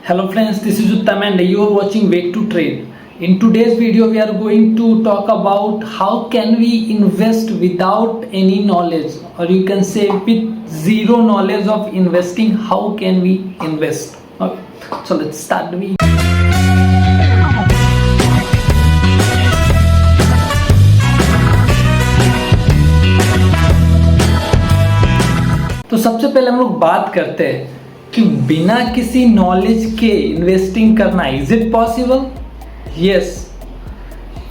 Hello friends, this is Uttam and you are watching Way to Trade. In today's video, we are going to talk about how can we invest without any knowledge, or you can say with zero knowledge of investing, how can we invest? Okay, so let's start the video. तो सबसे पहले हम लोग बात करते हैं कि बिना किसी नॉलेज के इन्वेस्टिंग करना is it possible? Yes,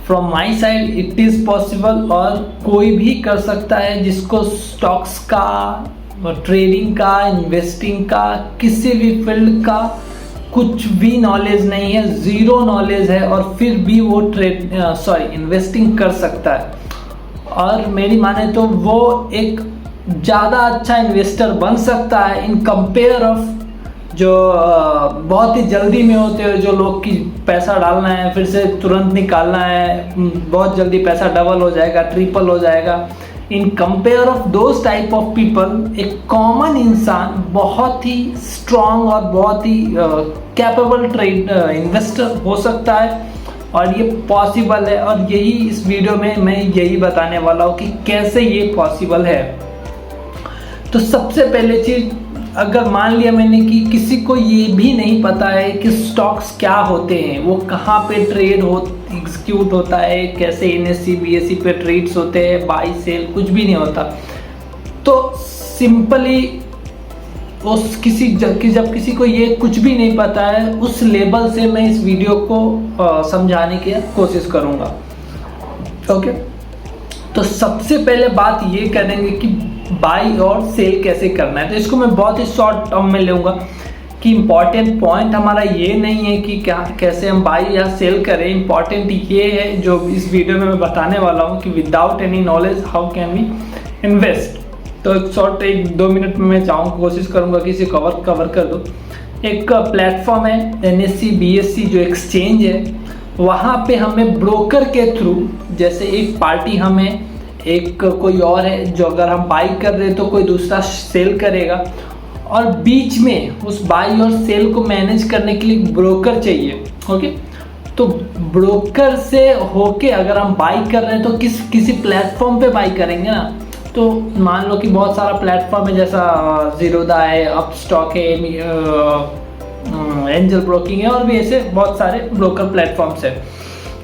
from my side it is possible और कोई भी कर सकता है जिसको स्टॉक्स का, ट्रेडिंग का, इन्वेस्टिंग का, किसी भी फील्ड का कुछ भी नॉलेज नहीं है, ज़ीरो नॉलेज है और फिर भी वो इन्वेस्टिंग कर सकता है। और मेरी माने तो वो एक ज़्यादा अच्छा इन्वेस्टर बन सकता है इन कंपेयर ऑफ जो बहुत ही जल्दी में होते हैं, जो लोग की पैसा डालना है फिर से तुरंत निकालना है, बहुत जल्दी पैसा डबल हो जाएगा, ट्रिपल हो जाएगा। In compare of those type of people एक कॉमन इंसान बहुत ही स्ट्रॉन्ग और बहुत ही कैपेबल ट्रेड इन्वेस्टर हो सकता है और ये पॉसिबल है। और यही इस वीडियो में मैं यही बताने वाला हूँ कि कैसे ये पॉसिबल है। तो सबसे पहले चीज़, अगर मान लिया मैंने कि किसी को ये भी नहीं पता है कि स्टॉक्स क्या होते हैं, वो कहाँ पे ट्रेड एग्जीक्यूट होता है, कैसे NSE BSE पे ट्रेड्स होते हैं, बाई सेल कुछ भी नहीं होता, तो सिंपली जब किसी को ये कुछ भी नहीं पता है, उस लेवल से मैं इस वीडियो को समझाने की कोशिश करूँगा। ओके, तो सबसे पहले बात ये करेंगे कि बाई और सेल कैसे करना है। तो इसको मैं बहुत ही शॉर्ट टर्म में लूँगा कि इम्पॉर्टेंट पॉइंट हमारा ये नहीं है कि कैसे हम बाई या सेल करें। इम्पॉर्टेंट ये है जो इस वीडियो में मैं बताने वाला हूँ कि without any knowledge how can we invest. तो एक शॉर्ट 1-2 मिनट में मैं कोशिश करूँगा कि इसे कवर कर दो। एक प्लेटफॉर्म है NSE BSE जो एक्सचेंज है, वहाँ पे हमें ब्रोकर के थ्रू, जैसे एक पार्टी हमें, एक कोई और है जो अगर हम बाई कर रहे हैं तो कोई दूसरा सेल करेगा, और बीच में उस बाई और सेल को मैनेज करने के लिए ब्रोकर चाहिए। ओके, तो ब्रोकर से होके अगर हम बाई कर रहे हैं तो किसी प्लेटफॉर्म पे बाई करेंगे ना। तो मान लो कि बहुत सारा प्लेटफॉर्म है, जैसा ज़ीरोधा है, अपस्टॉक है, एंजल ब्रोकिंग है और भी ऐसे बहुत सारे ब्रोकर प्लेटफॉर्म्स है।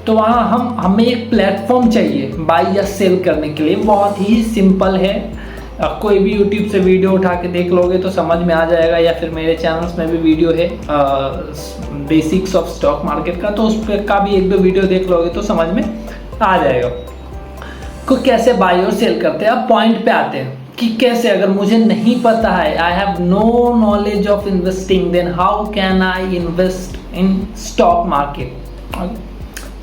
तो वहाँ हमें एक प्लेटफॉर्म चाहिए बाई या सेल करने के लिए। बहुत ही सिंपल है, कोई भी यूट्यूब से वीडियो उठा के देख लोगे तो समझ में आ जाएगा, या फिर मेरे चैनल्स में भी वीडियो है बेसिक्स ऑफ स्टॉक मार्केट का, तो उस पर का भी 1-2 वीडियो देख लोगे तो समझ में आ जाएगा को कैसे बाई और सेल करते हैं। अब पॉइंट पे आते हैं कि कैसे, अगर मुझे नहीं पता है, I have no knowledge of investing, then how can I invest in stock market.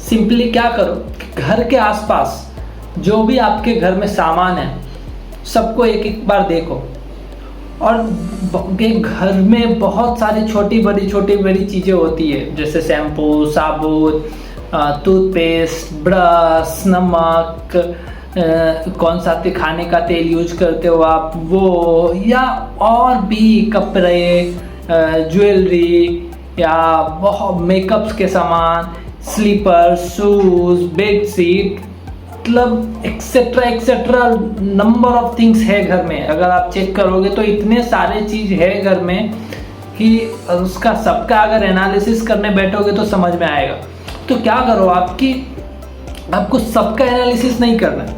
Simply क्या करो, घर के आसपास जो भी आपके घर में सामान है सबको एक बार देखो, और घर में बहुत सारी छोटी बड़ी चीज़ें होती है, जैसे शैम्पू, साबुन, टूथपेस्ट, ब्रश, नमक, कौन सा खाने का तेल यूज करते हो आप वो, या और भी कपड़े, ज्वेलरी, या बहुत मेकअप्स के सामान, स्लीपर, शूज, बेडशीट, मतलब एक्सेट्रा नंबर ऑफ थिंग्स है घर में। अगर आप चेक करोगे तो इतने सारे चीज़ है घर में कि उसका सबका अगर एनालिसिस करने बैठोगे तो समझ में आएगा। तो क्या करो, आपको सबका एनालिसिस नहीं करना है,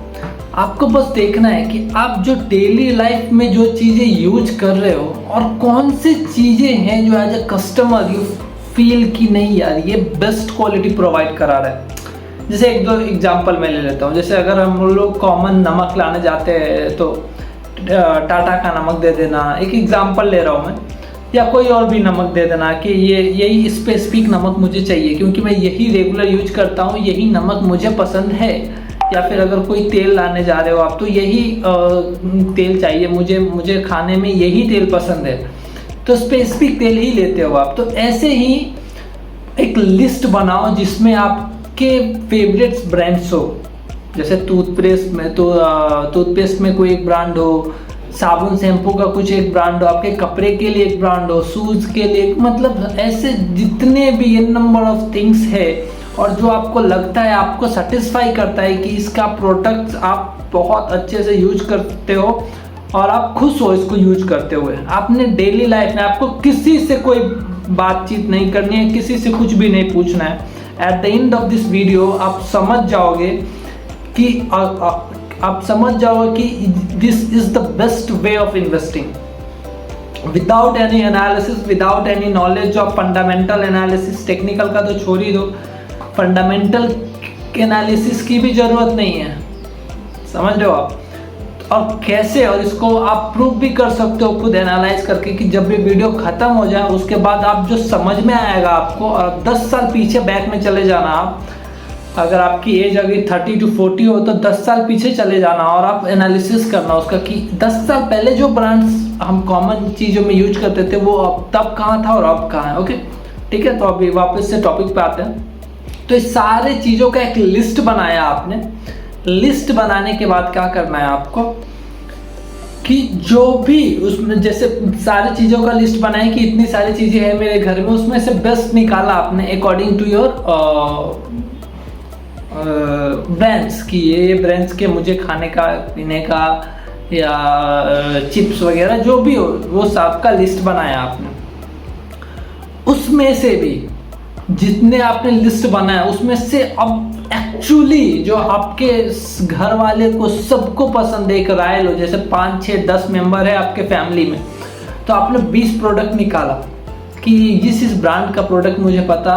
आपको बस देखना है कि आप जो डेली लाइफ में जो चीज़ें यूज कर रहे हो और कौन सी चीज़ें हैं जो as a customer you feel कि नहीं यार ये बेस्ट क्वालिटी प्रोवाइड करा रहा है। जैसे 1-2 एग्जांपल मैं ले लेता हूँ। जैसे अगर हम लोग कॉमन नमक लाने जाते हैं तो टाटा का नमक दे देना, एक एग्जांपल ले रहा हूँ मैं, या कोई और भी नमक दे देना कि यही स्पेसिफिक नमक मुझे चाहिए क्योंकि मैं यही रेगुलर यूज करता हूँ, यही नमक मुझे पसंद है। या फिर अगर कोई तेल लाने जा रहे हो आप, तो यही तेल चाहिए मुझे खाने में यही तेल पसंद है, तो स्पेसिफिक तेल ही लेते हो आप। तो ऐसे ही एक लिस्ट बनाओ जिसमें आपके फेवरेट्स ब्रांड्स हो। जैसे टूथपेस्ट में कोई एक ब्रांड हो, साबुन शैम्पू का कुछ एक ब्रांड हो, आपके कपड़े के लिए एक ब्रांड हो, शूज़ के लिए, मतलब ऐसे जितने भी ये नंबर ऑफ थिंग्स है, और जो आपको लगता है, आपको सेटिस्फाई करता है कि इसका प्रोडक्ट आप बहुत अच्छे से यूज करते हो और आप खुश हो इसको यूज करते हुए। आपने डेली लाइफ में आपको किसी से कोई बातचीत नहीं करनी है, किसी से कुछ भी नहीं पूछना है। At the end of this video आप समझ जाओगे कि this is the best way of investing without any analysis, without any knowledge of fundamental analysis. Technical का तो छोड़ ही दो, फंडामेंटल एनालिसिस की भी जरूरत नहीं है, समझ रहे हो आप। और कैसे, और इसको आप प्रूव भी कर सकते हो खुद एनालाइज करके कि जब भी वीडियो खत्म हो जाए उसके बाद आप जो समझ में आएगा आपको, और 10 साल पीछे बैक में चले जाना आप। अगर आपकी एज अगर 30 to 40 हो तो 10 साल पीछे चले जाना और आप एनालिसिस करना उसका कि 10 साल पहले जो ब्रांड्स हम कॉमन चीज़ों में यूज करते थे वो अब तब कहाँ था और अब कहाँ है। ओके, ठीक है। तो अभी वापस से टॉपिक पे आते हैं। तो इस सारे चीज़ों का एक लिस्ट बनाया आपने। लिस्ट बनाने के बाद क्या करना है आपको कि जो भी उसमें, जैसे सारी चीज़ों का लिस्ट बनाए कि इतनी सारी चीज़ें हैं मेरे घर में, उसमें से बेस्ट निकाला आपने अकॉर्डिंग टू योर ब्रांड्स की ये ब्रांड्स के मुझे खाने का, पीने का या चिप्स वगैरह जो भी हो, वो सब का लिस्ट बनाया आपने। उसमें से भी जितने आपने लिस्ट बनाया उसमें से अब एक्चुअली जो आपके घर वाले को सबको पसंद है, एक राय लो, जैसे 5, 6, 10 मेंबर है आपके फैमिली में, तो आपने 20 प्रोडक्ट निकाला कि इस ब्रांड का प्रोडक्ट मुझे पता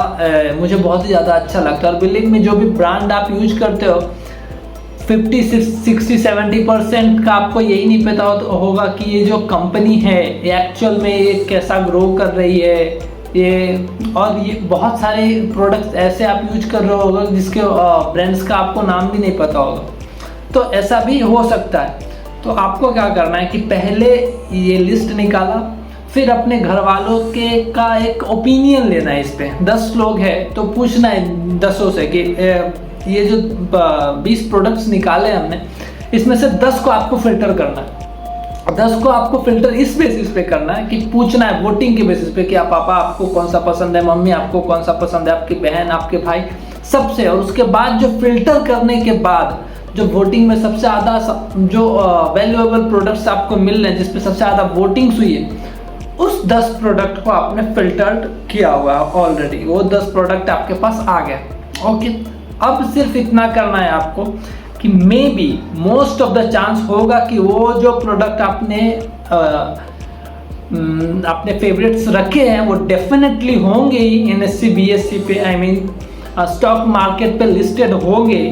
मुझे बहुत ही ज़्यादा अच्छा लगता है। और बिलीव में जो भी ब्रांड आप यूज करते हो 50, 60, 70% का आपको यही नहीं पता होगा कि ये जो कंपनी है ये एक्चुअल में ये कैसा ग्रो कर रही है ये, और ये बहुत सारे प्रोडक्ट्स ऐसे आप यूज कर रहे होगा जिसके ब्रांड्स का आपको नाम भी नहीं पता होगा। तो ऐसा भी हो सकता है। तो आपको क्या करना है कि पहले ये लिस्ट निकाला, फिर अपने घर वालों के का एक ओपिनियन लेना है इस पे। 10 लोग हैं तो पूछना है 10 से कि ये जो 20 प्रोडक्ट्स निकाले हमने, इसमें से 10 को आपको फिल्टर करना है। 10 को आपको फिल्टर इस बेसिस पे करना है कि पूछना है वोटिंग के बेसिस पे कि आप पापा आपको कौन सा पसंद है, मम्मी आपको कौन सा पसंद है, आपकी बहन, आपके भाई, सबसे। और उसके बाद जो फिल्टर करने के बाद जो वोटिंग में सबसे ज़्यादा जो वैल्यूएबल प्रोडक्ट्स आपको मिल रहे हैं, जिसपे सबसे ज़्यादा वोटिंग्स हुई है, उस 10 प्रोडक्ट को आपने फिल्टर्ड किया हुआ है ऑलरेडी। वो 10 प्रोडक्ट आपके पास आ गया। ओके, अब सिर्फ इतना करना है आपको कि may be most of the chance होगा कि वो जो प्रोडक्ट आपने अपने फेवरेट्स रखे हैं वो डेफिनेटली होंगे ही NSE BSE पे, आई मीन स्टॉक मार्केट पे लिस्टेड होंगे।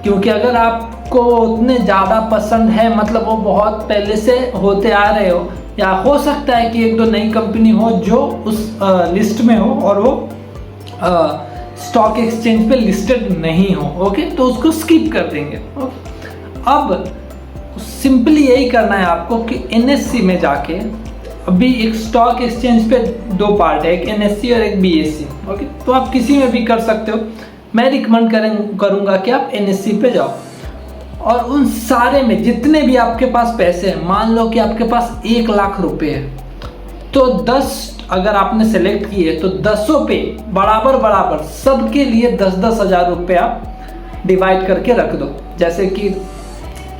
क्योंकि अगर आपको उतने ज़्यादा पसंद है, मतलब वो बहुत पहले से होते आ रहे हो, या हो सकता है कि 1-2 नई कंपनी हो जो उस लिस्ट में हो और वो स्टॉक एक्सचेंज पे लिस्टेड नहीं हो। ओके, तो उसको स्किप कर देंगे। अब सिंपली यही करना है आपको कि NSE में जाके, अभी एक स्टॉक एक्सचेंज पे 2 पार्ट है, एक NSE और एक BSE। ओके, तो आप किसी में भी कर सकते हो। मैं रिकमेंड करूँगा कि आप NSE पे जाओ और उन सारे में जितने भी आपके पास पैसे हैं, मान लो कि आपके पास 1 लाख रुपए है, तो 10 अगर आपने सेलेक्ट किए तो 10 पे बराबर सबके लिए 10-10 हज़ार रुपये आप डिवाइड करके रख दो। जैसे कि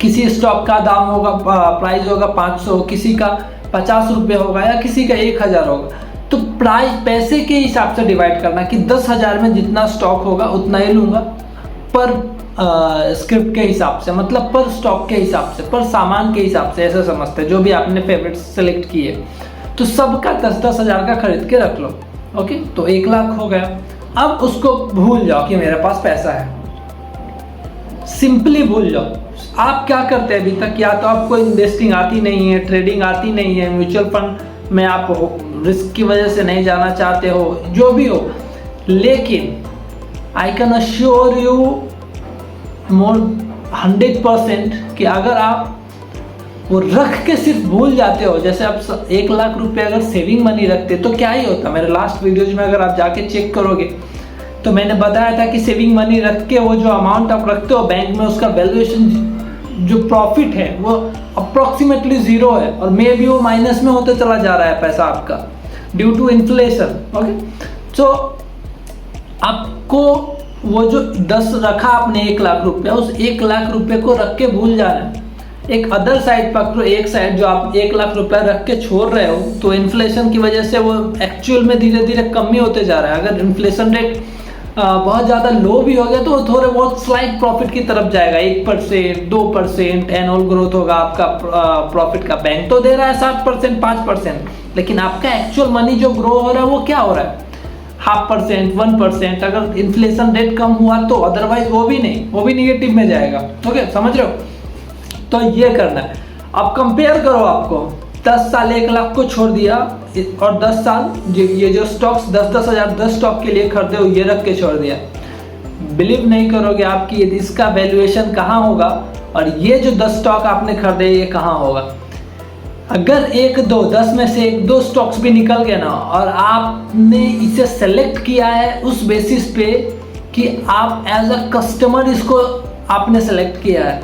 किसी स्टॉक का दाम होगा, प्राइस होगा 500, किसी का 50 रुपये होगा या किसी का 1000 होगा। तो प्राइस पैसे के हिसाब से डिवाइड करना कि 10,000 में जितना स्टॉक होगा उतना ही लूँगा, पर स्क्रिप्ट के हिसाब से, मतलब पर स्टॉक के हिसाब से, पर सामान के हिसाब से, ऐसा समझते हैं। जो भी आपने फेवरेट सेलेक्ट किए तो सबका 10-10 हज़ार का खरीद के रख लो। ओके, तो 1 लाख हो गया। अब उसको भूल जाओ कि मेरे पास पैसा है, सिंपली भूल जाओ। आप क्या करते हैं अभी तक, या तो आपको इन्वेस्टिंग आती नहीं है, ट्रेडिंग आती नहीं है, म्यूचुअल फंड में आप रिस्क की वजह से नहीं जाना चाहते हो, जो भी हो, लेकिन I can assure you more 100% कि अगर आप वो रख के सिर्फ भूल जाते हो, जैसे आप 1 लाख रुपए अगर सेविंग मनी रखते तो क्या ही होता। मेरे लास्ट वीडियोज में अगर आप जाके चेक करोगे तो मैंने बताया था कि सेविंग मनी रख के वो जो अमाउंट आप रखते हो बैंक में, उसका वैल्यूएशन जो प्रॉफिट है वो अप्रोक्सीमेटली ज़ीरो है, और मे भी वो माइनस में होते चला जा रहा है पैसा आपका ड्यू टू इन्फ्लेशन। ओके, तो आपको वो जो 10 रखा आपने 1 लाख रुपया, उस 1 लाख रुपये को रख के भूल जाना है। एक अदर साइड पकड़ो, एक साइड जो आप 1 लाख रुपया रख के छोड़ रहे हो, तो इन्फ्लेशन की वजह से वो एक्चुअल में धीरे धीरे कम ही होते जा रहा है। अगर इन्फ्लेशन रेट बहुत ज़्यादा लो भी हो गया तो थोड़े बहुत स्लाइट प्रॉफिट की तरफ जाएगा, 1%, 2% एनुअल ग्रोथ होगा आपका प्रॉफिट का। बैंक तो दे रहा है 7%, 5%, लेकिन आपका एक्चुअल मनी जो ग्रो हो रहा है वो क्या हो रहा है? 0.5%, 1%। अगर इन्फ्लेशन रेट कम हुआ तो, अदरवाइज वो भी नहीं, वो भी निगेटिव में जाएगा। ओके, समझ रहे हो? तो ये करना है। अब कंपेयर करो, आपको 10 साल 1 लाख को छोड़ दिया और 10 साल ये जो स्टॉक्स 10-10 हज़ार 10 स्टॉक के लिए खरीदे हो, ये रख के छोड़ दिया। बिलीव नहीं करोगे आप कि इसका वैल्यूएशन कहाँ होगा और ये जो 10 स्टॉक आपने खरीदे ये कहाँ होगा। अगर 10 में से 1-2 स्टॉक्स भी निकल गए ना, और आपने इसे सेलेक्ट किया है उस बेसिस पे कि आप एज अ कस्टमर इसको आपने सेलेक्ट किया है,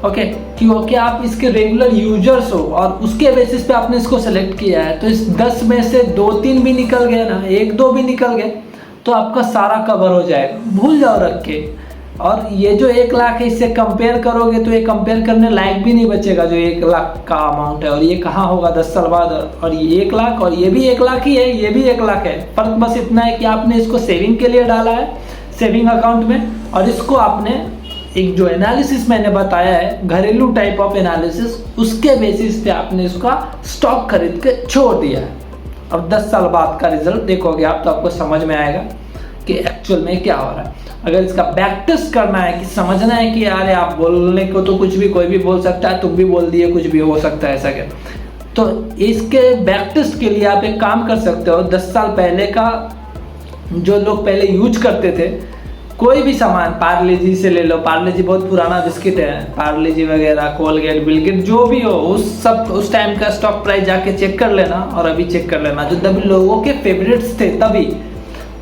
ओके, क्योंकि आप इसके रेगुलर यूजर्स हो और उसके बेसिस पे आपने इसको सेलेक्ट किया है, तो इस 10 में से 2-3 भी निकल गए ना, 1-2 भी निकल गए, तो आपका सारा कवर हो जाएगा। भूल जाओ रख के। और ये जो 1 लाख है, इससे कंपेयर करोगे तो ये कंपेयर करने लायक भी नहीं बचेगा जो 1 लाख का अमाउंट है। और ये कहाँ होगा 10 साल बाद? और ये 1 लाख और ये भी 1 लाख ही है, ये भी 1 लाख है। फर्क बस इतना है कि आपने इसको सेविंग के लिए डाला है, सेविंग अकाउंट में, और इसको आपने एक जो एनालिसिस मैंने बताया है, घरेलू टाइप ऑफ एनालिसिस, उसके बेसिस पे आपने इसका स्टॉक खरीद के छोड़ दिया है। अब 10 साल बाद का रिजल्ट देखोगे आप तो आपको समझ में आएगा कि एक्चुअल में क्या हो रहा है। अगर इसका बैक टेस्ट करना है कि समझना है कि यार आप बोलने को तो कुछ भी कोई भी बोल सकता है, तुम भी बोल दिए कुछ भी हो सकता है ऐसा क्या, तो इसके बैक टेस्ट के लिए आप एक काम कर सकते हो। 10 साल पहले का जो लोग पहले यूज करते थे कोई भी सामान, पार्ले जी से ले लो, पार्ले जी बहुत पुराना बिस्किट है, पार्ले जी वगैरह, कोलगेट, बिलगेट, जो भी हो, उस टाइम का स्टॉक प्राइस जाके चेक कर लेना और अभी चेक कर लेना। जो तभी लोगों के फेवरेट्स थे तभी,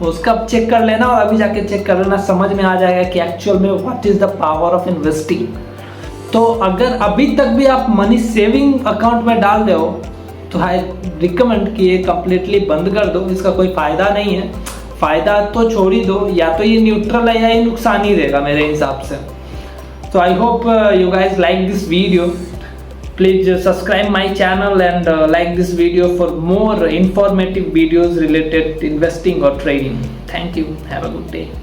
उसका चेक कर लेना और अभी जाके चेक कर लेना, समझ में आ जाएगा कि एक्चुअल में what is the power of investing. तो अगर अभी तक भी आप मनी सेविंग अकाउंट में डाल रहे हो तो आई रिकमेंड कि ये कम्प्लीटली बंद कर दो, इसका कोई फ़ायदा नहीं है। फ़ायदा तो छोड़ ही दो, या तो ये न्यूट्रल है या ये नुकसान ही रहेगा मेरे हिसाब से। तो I hope you guys like this video. Please subscribe my channel and like this video for more informative videos related to investing or trading. Thank you. Have a good day.